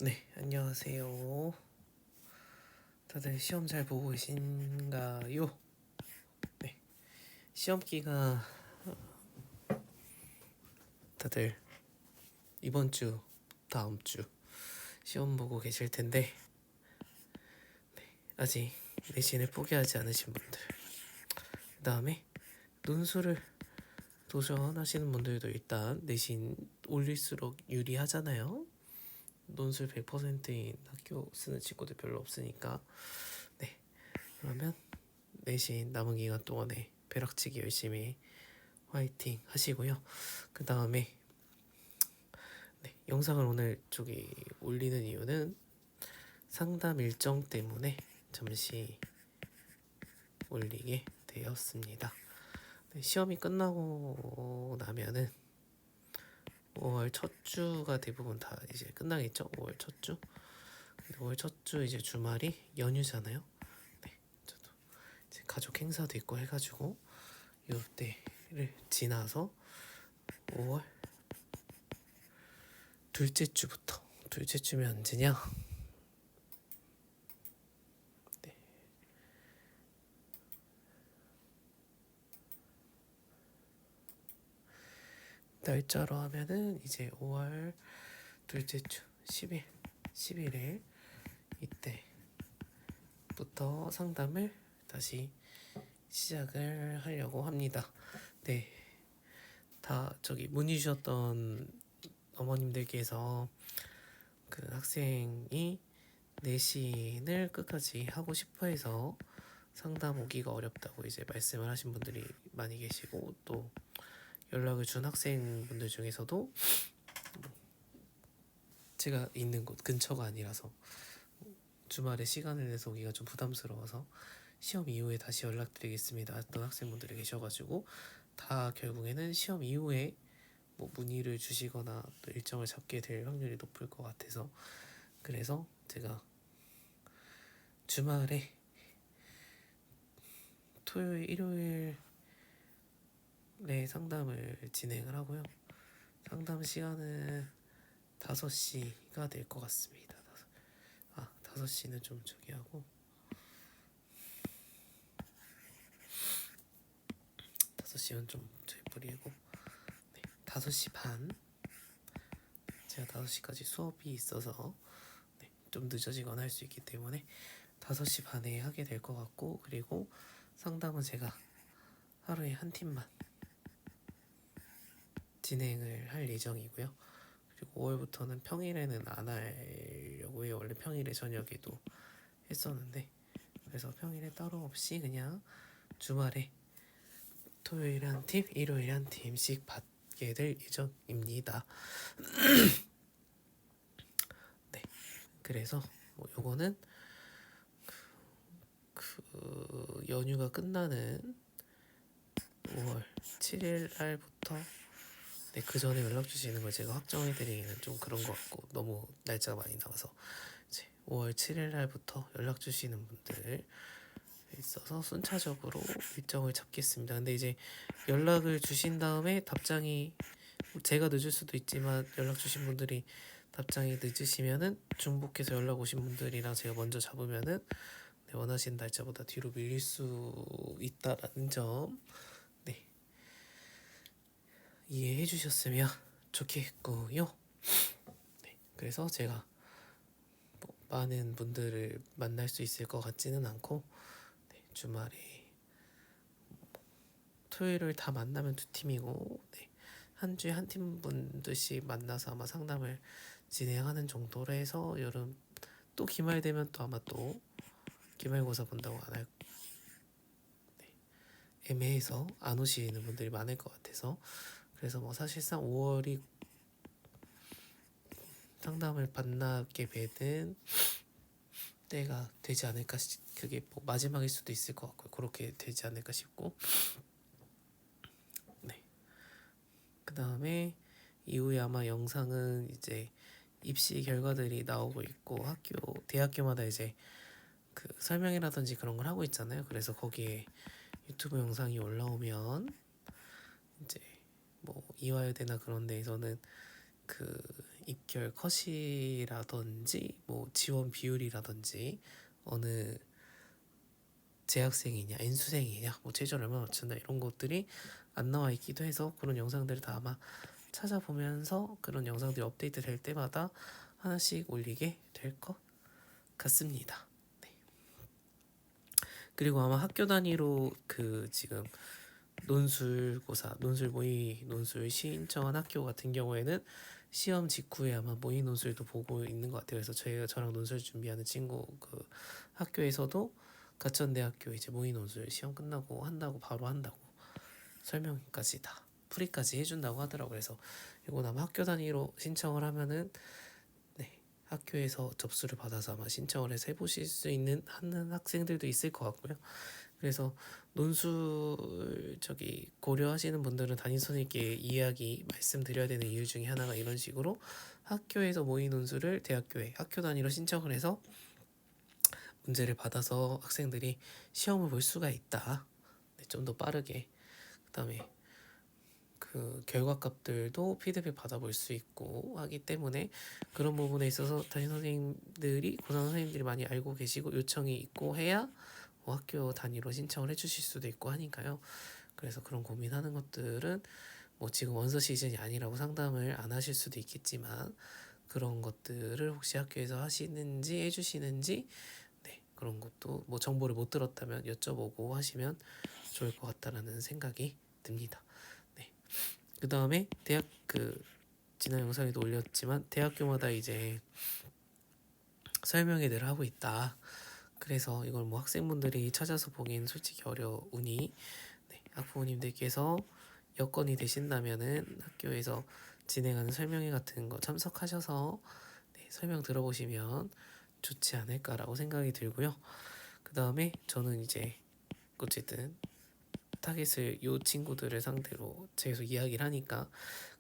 네, 안녕하세요. 다들 시험 잘 보고 계신가요? 네, 시험기가 다들 이번 주, 다음 주 시험 보고 계실 텐데 아직 내신을 포기하지 않으신 분들, 그 다음에 논술을 도전하시는 분들도 일단 내신 올릴수록 유리하잖아요. 논술 100%인 학교 쓰는 친구들 별로 없으니까. 네, 그러면 내신 남은 기간 동안에 벼락치기 열심히 화이팅 하시고요. 그 다음에 영상을 오늘 올리는 이유는 상담 일정 때문에 잠시 올리게 되었습니다. 시험이 끝나고 나면은 5월 첫 주가 대부분 다 이제 끝나겠죠? 5월 첫 주. 5월 첫 주 이제 주말이 연휴잖아요. 네, 저도 이제 가족 행사도 있고 해가지고 이때를 지나서 5월 둘째 주면 언제냐? 날짜로 하면은 이제 5월 둘째 주 11일 이때부터 상담을 다시 시작을 하려고 합니다. 네, 다 문의 주셨던 어머님들께서 그 학생이 내신을 끝까지 하고 싶어해서 상담 오기가 어렵다고 이제 말씀을 하신 분들이 많이 계시고, 또 연락을 준 학생분들 중에서도 제가 있는 곳 근처가 아니라서 주말에 시간을 내서 오기가 좀 부담스러워서 시험 이후에 다시 연락드리겠습니다 했던 학생분들이 계셔가지고, 다 결국에는 시험 이후에 뭐 문의를 주시거나 또 일정을 잡게 될 확률이 높을 것 같아서, 그래서 제가 주말에 토요일 일요일에 상담을 진행을 하고요. 상담 시간은 5시가 될 것 같습니다. 5시는 좀 하고 5시는 좀 뿌리고, 5시 반, 제가 5시까지 수업이 있어서 좀 늦어지거나 할 수 있기 때문에 5시 반에 하게 될 것 같고, 그리고 상담은 제가 하루에 한 팀만 진행을 할 예정이고요. 그리고 5월부터는 평일에는 안 하려고 해요. 원래 평일에 저녁에도 했었는데, 그래서 평일에 따로 없이 그냥 주말에 토요일에 한 팀, 일요일에 한 팀씩 받게 될 예정입니다. 네, 그래서 뭐 요거는 그 연휴가 끝나는 5월 7일 날부터, 그 전에 연락 주시는 걸 제가 확정해드리기는 좀 그런 것 같고 너무 날짜가 많이 남아서 이제 5월 7일 날부터 연락 주시는 분들 있어서 순차적으로 일정을 잡겠습니다. 근데 이제 연락을 주신 다음에 답장이, 제가 늦을 수도 있지만 연락 주신 분들이 답장이 늦으시면은 중복해서 연락 오신 분들이랑 제가 먼저 잡으면은 원하시는 날짜보다 뒤로 밀릴 수 있다라는 점 이해해 주셨으면 좋겠고요. 그래서 제가 뭐 많은 분들을 만날 수 있을 것 같지는 않고, 주말에 토요일을 다 만나면 2팀이고, 한 주에 한 팀 분들씩 만나서 아마 상담을 진행하는 정도로 해서, 여름 또 기말 되면 또 아마 또 기말고사 본다고 안 할, 애매해서 안 오시는 분들이 많을 것 같아서, 그래서 뭐 사실상 5월이 상담을 만나게 되는 때가 되지 않을까, 그게 뭐 마지막일 수도 있을 것 같고요. 그렇게 되지 않을까 싶고, 그 다음에 이후에 아마 영상은 이제 입시 결과들이 나오고 있고, 대학교마다 이제 그 설명이라든지 그런 걸 하고 있잖아요. 그래서 거기에 유튜브 영상이 올라오면 이제 뭐 이화여대나 그런 데에서는 그 입결 컷이라든지 뭐 지원 비율이라든지 어느 재학생이냐 N수생이냐 뭐 최저를 얼마나 맞춘다 이런 것들이 안 나와 있기도 해서 그런 영상들을 다 아마 찾아보면서 그런 영상들이 업데이트 될 때마다 하나씩 올리게 될 것 같습니다. 네. 그리고 아마 학교 단위로 그 지금 논술고사, 논술 모의 논술 신청한 학교 같은 경우에는 시험 직후에 아마 모의 논술도 보고 있는 것 같아요. 그래서 저랑 논술 준비하는 친구 그 학교에서도 가천대학교 이제 모의 논술 시험 끝나고 한다고 바로 한다고 설명까지 다 풀이까지 해준다고 하더라고요. 그래서 이건 아마 학교 단위로 신청을 하면은 네, 학교에서 접수를 받아서 아마 신청을 해서 해보실 수 있는 하는 학생들도 있을 것 같고요. 그래서 논술 고려하시는 분들은 담임 선생님께 이야기 말씀드려야 되는 이유 중에 하나가 이런 식으로 학교에서 모의 논술을 대학교에 학교 단위로 신청을 해서 문제를 받아서 학생들이 시험을 볼 수가 있다. 네, 좀 더 빠르게. 그다음에 그 결과값들도 피드백 받아볼 수 있고 하기 때문에 그런 부분에 있어서 담임 선생님들이 고상 선생님들이 많이 알고 계시고 요청이 있고 해야 뭐 학교 단위로 신청을 해주실 수도 있고 하니까요. 그래서 그런 고민하는 것들은 뭐 지금 원서 시즌이 아니라고 상담을 안 하실 수도 있겠지만 그런 것들을 혹시 학교에서 하시는지 해주시는지 네, 그런 것도 뭐 정보를 못 들었다면 여쭤보고 하시면 좋을 것 같다라는 생각이 듭니다. 네. 그 다음에 대학 지난 영상에도 올렸지만 대학교마다 이제 설명회를 하고 있다. 그래서 이걸 뭐 학생분들이 찾아서 보기엔 솔직히 어려우니 네, 학부모님들께서 여건이 되신다면은 학교에서 진행하는 설명회 같은 거 참석하셔서 네, 설명 들어보시면 좋지 않을까라고 생각이 들고요. 그 다음에 저는 이제 어쨌든 타겟을 요 친구들을 상대로 계속 이야기를 하니까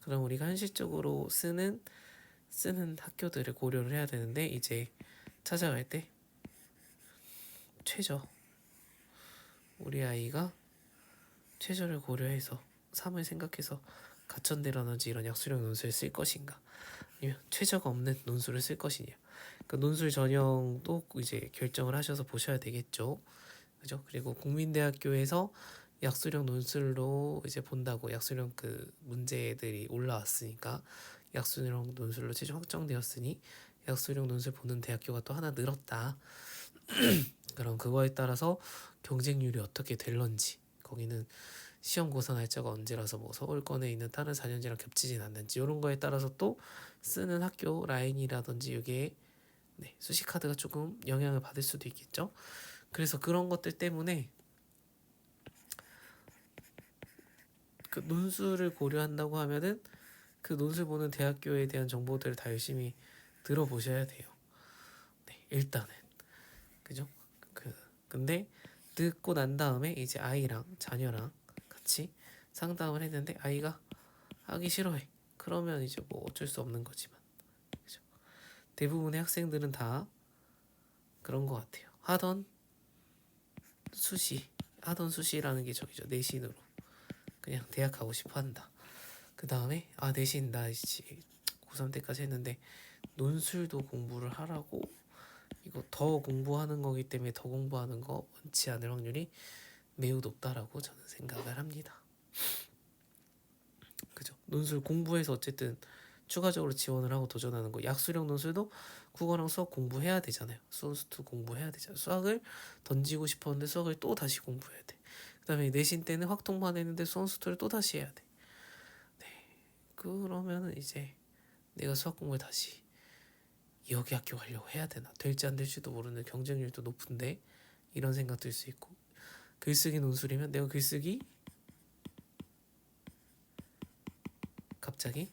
그럼 우리가 현실적으로 쓰는 학교들을 고려를 해야 되는데 이제 찾아갈 때 최저 우리 아이가 최저를 고려해서 3을 생각해서 가천대라든지 이런 약수령 논술을 쓸 것인가 아니면 최저가 없는 논술을 쓸 것이냐 그 논술 전형도 이제 결정을 하셔서 보셔야 되겠죠. 그죠? 그리고 국민대학교에서 약수령 논술로 이제 본다고 약수령 그 문제들이 올라왔으니까 약수령 논술로 최종 확정되었으니 약수령 논술 보는 대학교가 또 하나 늘었다. 그럼 그거에 따라서 경쟁률이 어떻게 될런지 거기는 시험 고사 날짜가 언제라서 뭐 서울권에 있는 다른 4년제랑 겹치진 않는지 이런 거에 따라서 또 쓰는 학교 라인이라든지 이게 네, 수시 카드가 조금 영향을 받을 수도 있겠죠. 그래서 그런 것들 때문에 그 논술을 고려한다고 하면은 그 논술 보는 대학교에 대한 정보들을 다 열심히 들어보셔야 돼요. 네, 일단은 그죠? 근데 듣고 난 다음에 이제 아이랑 자녀랑 같이 상담을 했는데 아이가 하기 싫어해. 그러면 이제 뭐 어쩔 수 없는 거지만 그죠? 대부분의 학생들은 다 그런 것 같아요. 하던 수시라는 게 저기죠. 내신으로 그냥 대학 가고 싶어 한다. 그 다음에 내신 나 이제 고3 때까지 했는데 논술도 공부를 하라고 이거 더 공부하는 거기 때문에 더 공부하는 거 원치 않을 확률이 매우 높다라고 저는 생각을 합니다. 그죠? 논술 공부해서 어쨌든 추가적으로 지원을 하고 도전하는 거 약수령 논술도 국어랑 수학 공부해야 되잖아요. 수원수투 공부해야 되잖아요. 수학을 던지고 싶었는데 수학을 또 다시 공부해야 돼. 그 다음에 내신 때는 확통만 했는데 수원수투를 또 다시 해야 돼. 네. 그러면은 이제 내가 수학 공부를 다시 여기 학교 가려고 해야 되나 될지 안 될지도 모르는 경쟁률도 높은데 이런 생각 들 수 있고 글쓰기 논술이면 내가 글쓰기 갑자기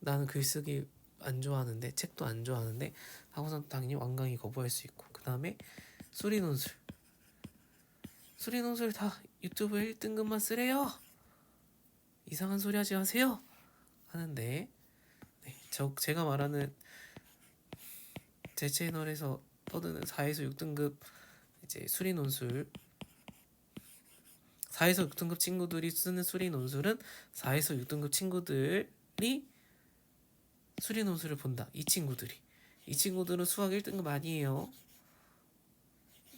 나는 글쓰기 안 좋아하는데 책도 안 좋아하는데 학원은 당연히 완강히 거부할 수 있고 그 다음에 수리 논술 다 유튜브 1등급만 쓰래요 이상한 소리 하지 마세요 하는데 네, 제가 말하는 제 채널에서 떠드는 4에서 6등급 이제 수리 논술 4에서 6등급 친구들이 쓰는 수리 논술은 4에서 6등급 친구들이 수리 논술을 본다. 이 친구들은 수학 1등급 아니에요.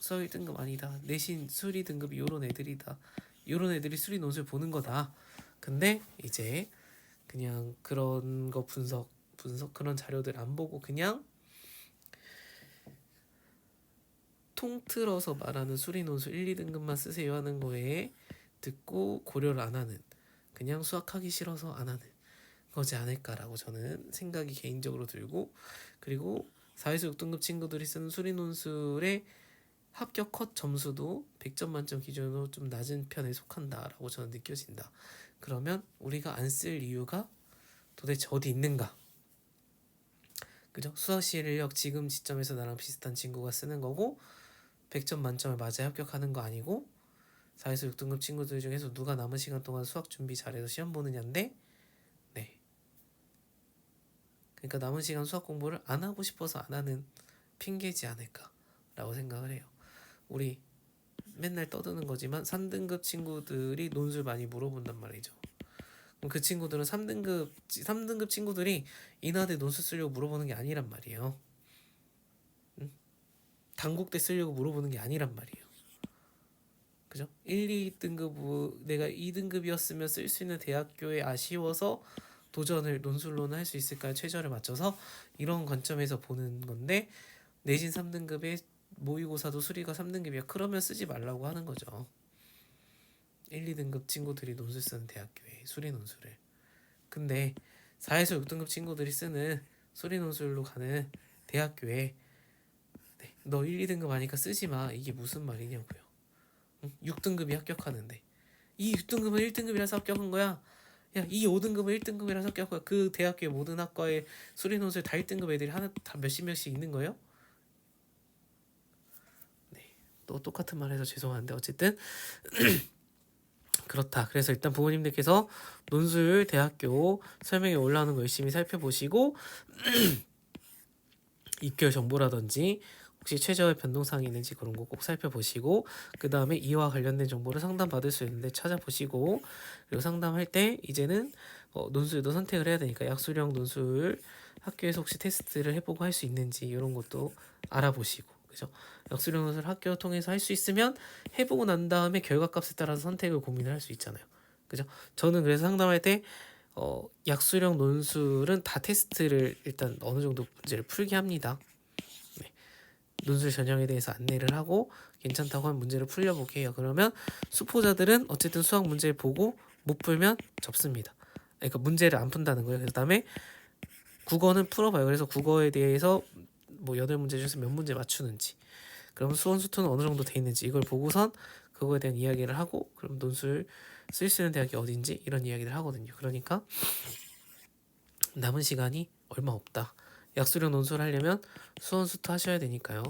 수학 1등급 아니다. 내신 수리 등급이 요런 애들이다. 요런 애들이 수리 논술 보는 거다. 근데 이제 그냥 그런 거 분석 그런 자료들 안 보고 그냥 통틀어서 말하는 수리 논술 1, 2등급만 쓰세요 하는 거에 듣고 고려를 안 하는, 그냥 수학하기 싫어서 안 하는 거지 않을까라고 저는 생각이 개인적으로 들고, 그리고 4에서 6등급 친구들이 쓰는 수리 논술의 합격 컷 점수도 100점 만점 기준으로 좀 낮은 편에 속한다라고 저는 느껴진다. 그러면 우리가 안 쓸 이유가 도대체 어디 있는가? 그죠? 수학 실력 지금 시점에서 나랑 비슷한 친구가 쓰는 거고 100점 만점을 맞아 합격하는 거 아니고 4에서 6등급 친구들 중에서 누가 남은 시간 동안 수학 준비 잘해서 시험 보느냐인데, 네. 그러니까 남은 시간 수학 공부를 안 하고 싶어서 안 하는 핑계지 않을까라고 생각을 해요. 우리 맨날 떠드는 거지만 3등급 친구들이 논술 많이 물어본단 말이죠. 그럼 그 친구들은 3등급 친구들이 인하대 논술 쓰려고 물어보는 게 아니란 말이에요. 응? 단국대 쓰려고 물어보는 게 아니란 말이에요. 그죠? 1, 2등급 내가 2등급이었으면 쓸 수 있는 대학교에 아쉬워서 도전을 논술로는 할 수 있을까요? 최저를 맞춰서 이런 관점에서 보는 건데, 내신 3등급에 모의고사도 수리가 3등급이야. 그러면 쓰지 말라고 하는 거죠. 1, 2등급 친구들이 논술 쓰는 대학교에 수리 논술을. 근데 4에서 6등급 친구들이 쓰는 수리 논술로 가는 대학교에 네, 너 1, 2등급 하니까 쓰지 마. 이게 무슨 말이냐고요. 6등급이 합격하는데 이 6등급은 1등급이라서 합격한 거야. 야, 이 5등급은 1등급이라서 합격한 거야. 그 대학교의 모든 학과에 수리 논술 다 1등급 애들이 하나 다 몇십 명씩 있는 거예요? 네, 또 똑같은 말 해서 죄송한데 어쨌든 그렇다. 그래서 일단 부모님들께서 논술 대학교 설명에 올라오는 거 열심히 살펴보시고 입결 정보라든지 혹시 최저의 변동사항이 있는지 그런 거 꼭 살펴보시고, 그 다음에 이와 관련된 정보를 상담받을 수 있는데 찾아보시고, 그리고 상담할 때 이제는 논술도 선택을 해야 되니까 약수령 논술 학교에서 혹시 테스트를 해보고 할 수 있는지 이런 것도 알아보시고, 그죠? 약수령 논술 학교 통해서 할 수 있으면 해보고 난 다음에 결과값에 따라서 선택을 고민을 할 수 있잖아요. 그죠? 저는 그래서 상담할 때 약수령 논술은 다 테스트를 일단 어느 정도 문제를 풀게 합니다. 네. 논술 전형에 대해서 안내를 하고 괜찮다고 하면 문제를 풀려보게 해요. 그러면 수포자들은 어쨌든 수학 문제를 보고 못 풀면 접습니다. 그러니까 문제를 안 푼다는 거예요. 그 다음에 국어는 풀어봐요. 그래서 국어에 대해서 뭐 8문제 중에서 몇 문제 맞추는지, 그럼 수원 수투는 어느 정도 돼 있는지 이걸 보고선 그거에 대한 이야기를 하고, 그럼 논술 쓸 수 있는 대학이 어딘지 이런 이야기를 하거든요. 그러니까 남은 시간이 얼마 없다. 약수령 논술 하려면 수원 수투 하셔야 되니까요.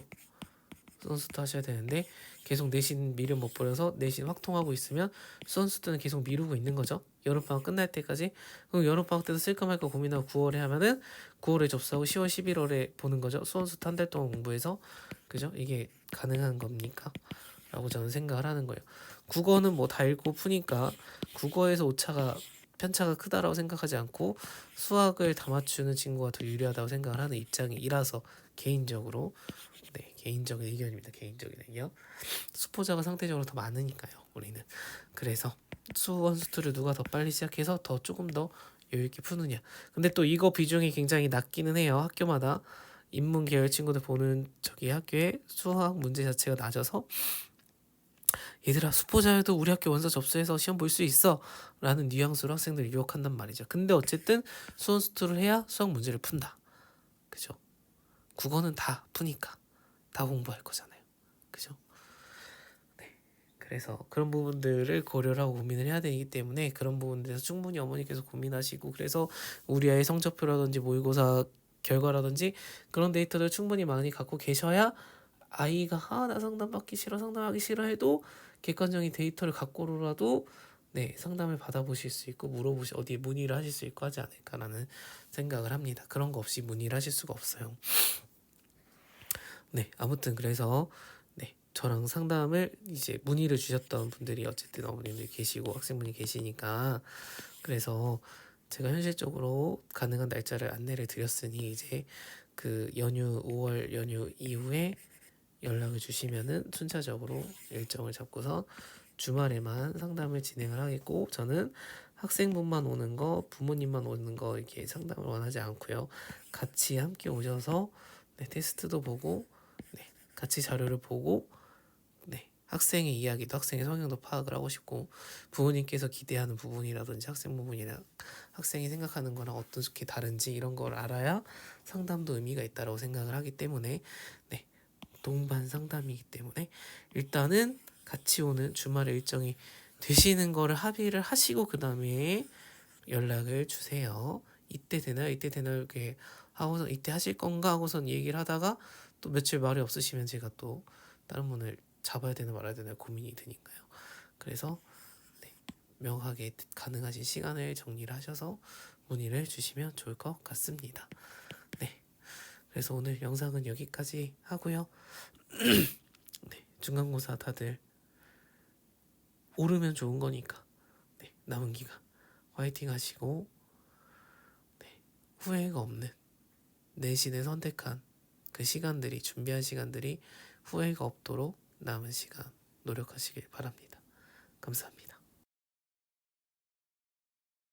수원 수투 하셔야 되는데 계속 내신 미련 못 버려서 내신 확통하고 있으면 수원 수투는 계속 미루고 있는 거죠. 여름방학 끝날 때까지. 그럼 여름방학 때도 쓸까 말까 고민하고 9월에 하면은 9월에 접수하고 10월 11월에 보는 거죠. 수원 수투 한 달 동안 공부해서. 그죠? 이게 가능한 겁니까? 라고 저는 생각을 하는 거예요. 국어는 뭐 다 읽고 푸니까 국어에서 편차가 크다라고 생각하지 않고 수학을 다 맞추는 친구가 더 유리하다고 생각을 하는 입장이라서 개인적으로, 네, 개인적인 의견입니다. 개인적인 의견. 수포자가 상대적으로 더 많으니까요. 우리는. 그래서 수원 수투를 누가 더 빨리 시작해서 더 조금 더 여유 있게 푸느냐. 근데 또 이거 비중이 굉장히 낮기는 해요. 학교마다 인문 계열 친구들 보는 저기 학교에 수학 문제 자체가 낮아서 얘들아 수포자여도 우리 학교 원서 접수해서 시험 볼 수 있어 라는 뉘앙스로 학생들을 유혹한단 말이죠. 근데 어쨌든 수원 수투를 해야 수학 문제를 푼다. 그죠? 국어는 다 푸니까 다 공부할 거잖아요. 그죠? 네. 그래서 그런 부분들을 고려를 하고 고민을 해야 되기 때문에 그런 부분들에서 충분히 어머니께서 고민하시고, 그래서 우리 아이의 성적표라든지 모의고사 결과라든지 그런 데이터들 충분히 많이 갖고 계셔야 아이가 나 상담받기 싫어 상담하기 싫어 해도 객관적인 데이터를 갖고라도 네, 상담을 받아보실 수 있고 어디에 문의를 하실 수 있고 하지 않을까라는 생각을 합니다. 그런 거 없이 문의를 하실 수가 없어요. 네, 아무튼 그래서 네, 저랑 상담을 이제 문의를 주셨던 분들이 어쨌든 어머님들 계시고 학생분이 계시니까, 그래서 제가 현실적으로 가능한 날짜를 안내를 드렸으니 이제 그 연휴 5월 연휴 이후에 연락을 주시면은 순차적으로 일정을 잡고서 주말에만 상담을 진행을 하겠고 저는 학생분만 오는 거, 부모님만 오는 거 이렇게 상담을 원하지 않고요. 같이 함께 오셔서 네, 테스트도 보고 네, 같이 자료를 보고 네, 학생의 이야기도 학생의 성향도 파악을 하고 싶고 부모님께서 기대하는 부분이라든지 학생 부분이랑 학생이 생각하는 거랑 어떻게 다른지 이런 걸 알아야 상담도 의미가 있다고 생각을 하기 때문에 네, 동반 상담이기 때문에 일단은 같이 오는 주말에 일정이 되시는 거를 합의를 하시고 그 다음에 연락을 주세요. 이때 되나요? 이때 되나요? 이렇게 하고서 이때 하실 건가 하고선 얘기를 하다가 또 며칠 말이 없으시면 제가 또 다른 분을 잡아야 되나 말아야 되나 고민이 드니까요. 그래서 네, 명확하게 가능하신 시간을 정리를 하셔서 문의를 주시면 좋을 것 같습니다. 네, 그래서 오늘 영상은 여기까지 하고요. 네, 중간고사 다들 오르면 좋은 거니까 네, 남은 기간 화이팅 하시고 네, 후회가 없는 내신을 선택한 그 시간들이 준비한 시간들이 후회가 없도록 남은 시간 노력하시길 바랍니다. 감사합니다.